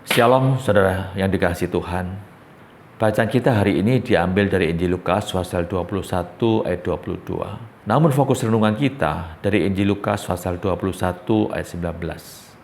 Shalom saudara yang dikasihi Tuhan. Bacaan kita hari ini diambil dari Injil Lukas pasal 21 ayat 22. Namun fokus renungan kita dari Injil Lukas pasal 21 ayat 19.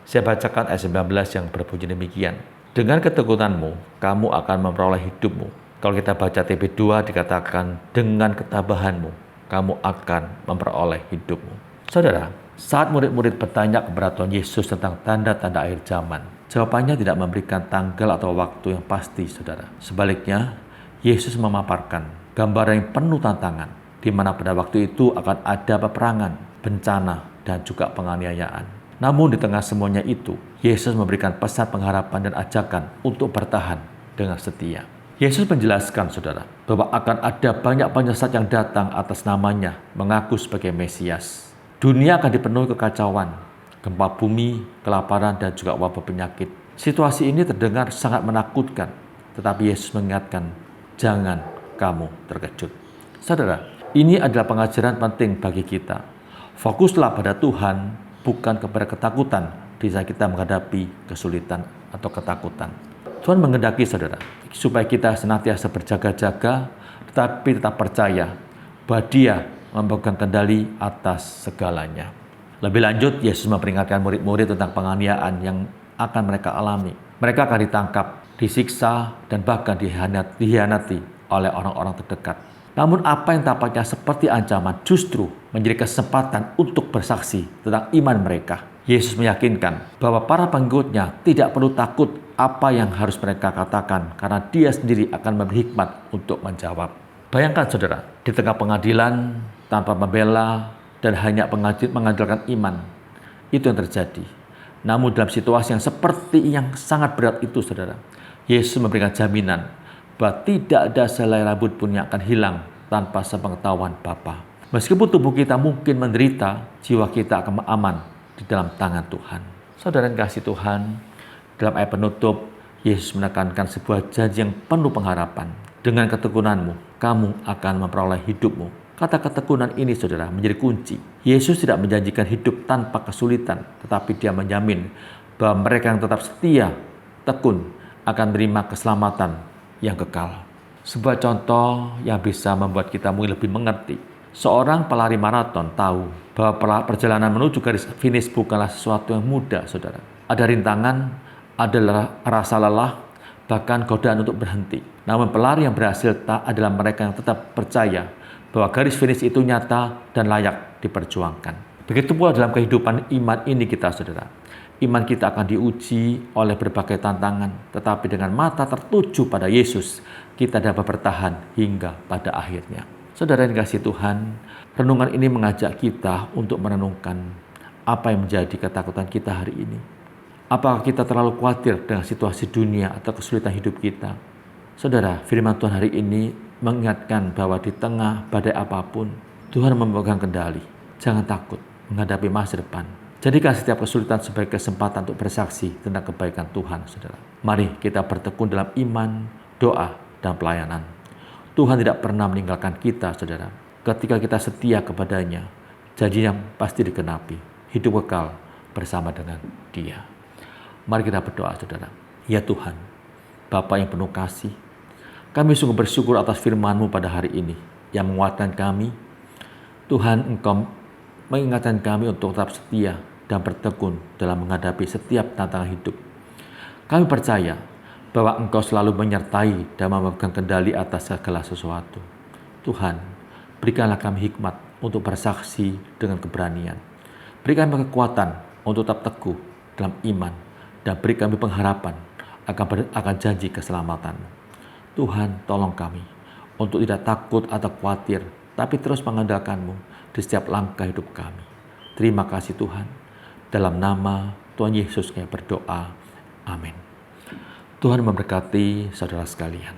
Saya bacakan ayat 19 yang berbunyi demikian. Dengan ketekunanmu, kamu akan memperoleh hidupmu. Kalau kita baca TP2 dikatakan dengan ketabahanmu, kamu akan memperoleh hidupmu. Saudara, saat murid-murid bertanya kepada Tuhan Yesus tentang tanda-tanda akhir zaman, jawabannya tidak memberikan tanggal atau waktu yang pasti, saudara. Sebaliknya, Yesus memaparkan gambaran yang penuh tantangan, di mana pada waktu itu akan ada peperangan, bencana, dan juga penganiayaan. Namun di tengah semuanya itu, Yesus memberikan pesan pengharapan dan ajakan untuk bertahan dengan setia. Yesus menjelaskan, saudara, bahwa akan ada banyak penyesat yang datang atas namanya mengaku sebagai Mesias. Dunia akan dipenuhi kekacauan, gempa bumi, kelaparan, dan juga wabah penyakit. Situasi ini terdengar sangat menakutkan, tetapi Yesus mengingatkan, jangan kamu terkejut. Saudara, ini adalah pengajaran penting bagi kita. Fokuslah pada Tuhan, bukan kepada ketakutan di saat kita menghadapi kesulitan atau ketakutan. Tuhan menghendaki, saudara, supaya kita senantiasa berjaga-jaga, tetapi tetap percaya bahwa Dia memegang kendali atas segalanya. Lebih lanjut, Yesus memperingatkan murid-murid tentang penganiayaan yang akan mereka alami. Mereka akan ditangkap, disiksa, dan bahkan dihianati oleh orang-orang terdekat. Namun apa yang tampaknya seperti ancaman justru menjadi kesempatan untuk bersaksi tentang iman mereka. Yesus meyakinkan bahwa para pengikutnya tidak perlu takut apa yang harus mereka katakan karena Dia sendiri akan memberi hikmat untuk menjawab. Bayangkan, saudara, di tengah pengadilan tanpa membela dan hanya mengandalkan iman. Itu yang terjadi. Namun dalam situasi yang seperti yang sangat berat itu, saudara, Yesus memberikan jaminan bahwa tidak ada selai rambut pun yang akan hilang tanpa sepengetahuan Bapa. Meskipun tubuh kita mungkin menderita, jiwa kita akan aman di dalam tangan Tuhan. Saudara yang kasih Tuhan, dalam ayat penutup, Yesus menekankan sebuah janji yang penuh pengharapan. Dengan ketekunanmu, kamu akan memperoleh hidupmu. Kata ketekunan ini, saudara, menjadi kunci. Yesus tidak menjanjikan hidup tanpa kesulitan, tetapi Dia menjamin bahwa mereka yang tetap setia, tekun, akan menerima keselamatan yang kekal. Sebuah contoh yang bisa membuat kita mungkin lebih mengerti. Seorang pelari maraton tahu bahwa perjalanan menuju garis finish bukanlah sesuatu yang mudah, saudara. Ada rintangan, ada rasa lelah, bahkan godaan untuk berhenti. Namun pelari yang berhasil adalah mereka yang tetap percaya bahwa garis finish itu nyata dan layak diperjuangkan. Begitu pula dalam kehidupan iman ini kita, saudara. Iman kita akan diuji oleh berbagai tantangan, tetapi dengan mata tertuju pada Yesus, kita dapat bertahan hingga pada akhirnya. Saudara yang dikasihi Tuhan, renungan ini mengajak kita untuk merenungkan apa yang menjadi ketakutan kita hari ini. Apakah kita terlalu khawatir dengan situasi dunia atau kesulitan hidup kita? Saudara, firman Tuhan hari ini mengingatkan bahwa di tengah badai apapun, Tuhan memegang kendali. Jangan takut menghadapi masa depan. Jadikan setiap kesulitan sebagai kesempatan untuk bersaksi tentang kebaikan Tuhan, saudara. Mari kita bertekun dalam iman, doa, dan pelayanan. Tuhan tidak pernah meninggalkan kita, saudara. Ketika kita setia kepadanya, janjinya pasti dikenapi. Hidup kekal bersama dengan Dia. Mari kita berdoa, saudara. Ya Tuhan, Bapa yang penuh kasih, kami sungguh bersyukur atas firman-Mu pada hari ini yang menguatkan kami. Tuhan, Engkau mengingatkan kami untuk tetap setia dan bertekun dalam menghadapi setiap tantangan hidup. Kami percaya bahwa Engkau selalu menyertai dan memegang kendali atas segala sesuatu. Tuhan, berikanlah kami hikmat untuk bersaksi dengan keberanian. Beri kami kekuatan untuk tetap teguh dalam iman dan beri kami pengharapan akan janji keselamatan. Tuhan, tolong kami untuk tidak takut atau khawatir, tapi terus mengandalkan-Mu di setiap langkah hidup kami. Terima kasih Tuhan. Dalam nama Tuhan Yesus kami berdoa. Amin. Tuhan memberkati saudara sekalian.